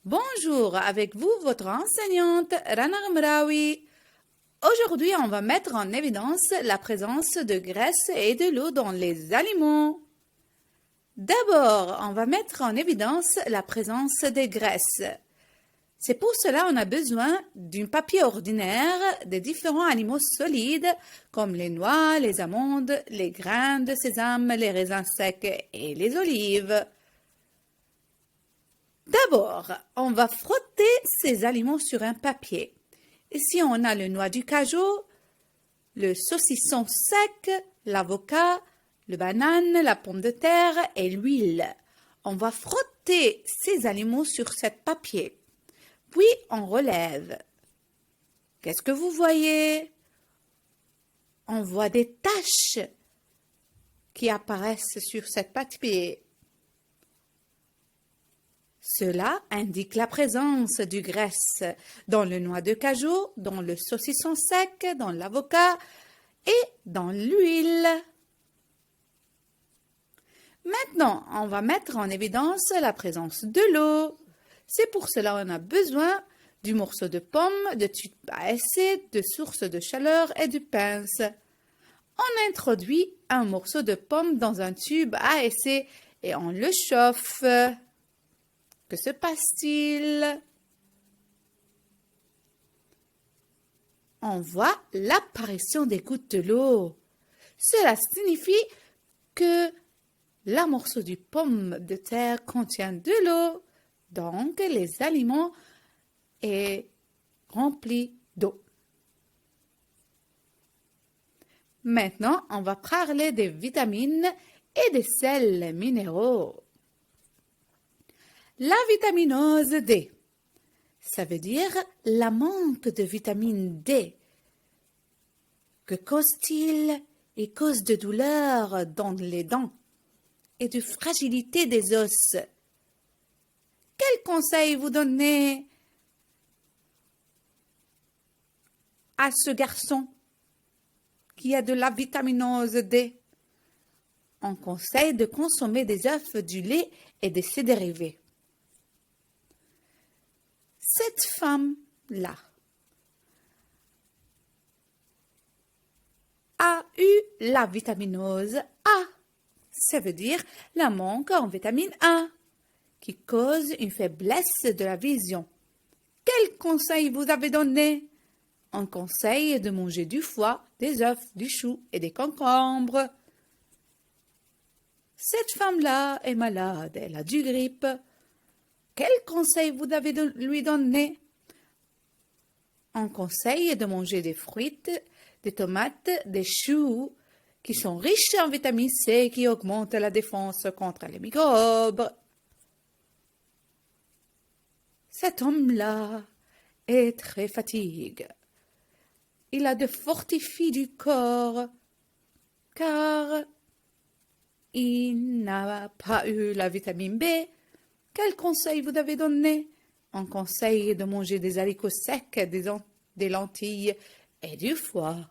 Bonjour, avec vous votre enseignante Rana Mraoui. Aujourd'hui, on va mettre en évidence la présence de graisse et de l'eau dans les aliments. D'abord, on va mettre en évidence la présence des graisses. C'est pour cela qu'on a besoin d'un papier ordinaire des différents aliments solides comme les noix, les amandes, les grains de sésame, les raisins secs et les olives. D'abord, on va frotter ces aliments sur un papier. Ici, on a le noix du cajou, le saucisson sec, l'avocat, le banane, la pomme de terre et l'huile. On va frotter ces aliments sur ce papier. Puis, on relève. Qu'est-ce que vous voyez? On voit des taches qui apparaissent sur ce papier. Cela indique la présence du graisse dans le noix de cajou, dans le saucisson sec, dans l'avocat et dans l'huile. Maintenant, on va mettre en évidence la présence de l'eau. C'est pour cela qu'on a besoin du morceau de pomme, de tube à essai, de source de chaleur et du pince. On introduit un morceau de pomme dans un tube à essai et on le chauffe. Que se passe-t-il? On voit l'apparition des gouttes de l'eau. Cela signifie que le morceau de pomme de terre contient de l'eau, donc les aliments sont remplis d'eau. Maintenant, on va parler des vitamines et des sels minéraux. La vitaminose D, ça veut dire la manque de vitamine D. Que cause-t-il? Il cause de douleurs dans les dents et de fragilité des os. Quel conseil vous donnez à ce garçon qui a de la vitaminose D? On conseille de consommer des œufs, du lait et de ses dérivés. Cette femme-là a eu la vitaminose A. Ça veut dire la manque en vitamine A, qui cause une faiblesse de la vision. Quel conseil vous avez donné? On conseille de manger du foie, des œufs, du chou et des concombres. Cette femme-là est malade, elle a du grippe. Quel conseil vous avez lui donné? On conseille de manger des fruits, des tomates, des choux qui sont riches en vitamine C qui augmentent la défense contre les microbes. Cet homme-là est très fatigué. Il a de fortifier du corps car il n'a pas eu la vitamine B. Quel conseil vous avez donné? On conseille de manger des haricots secs, des lentilles et du foie.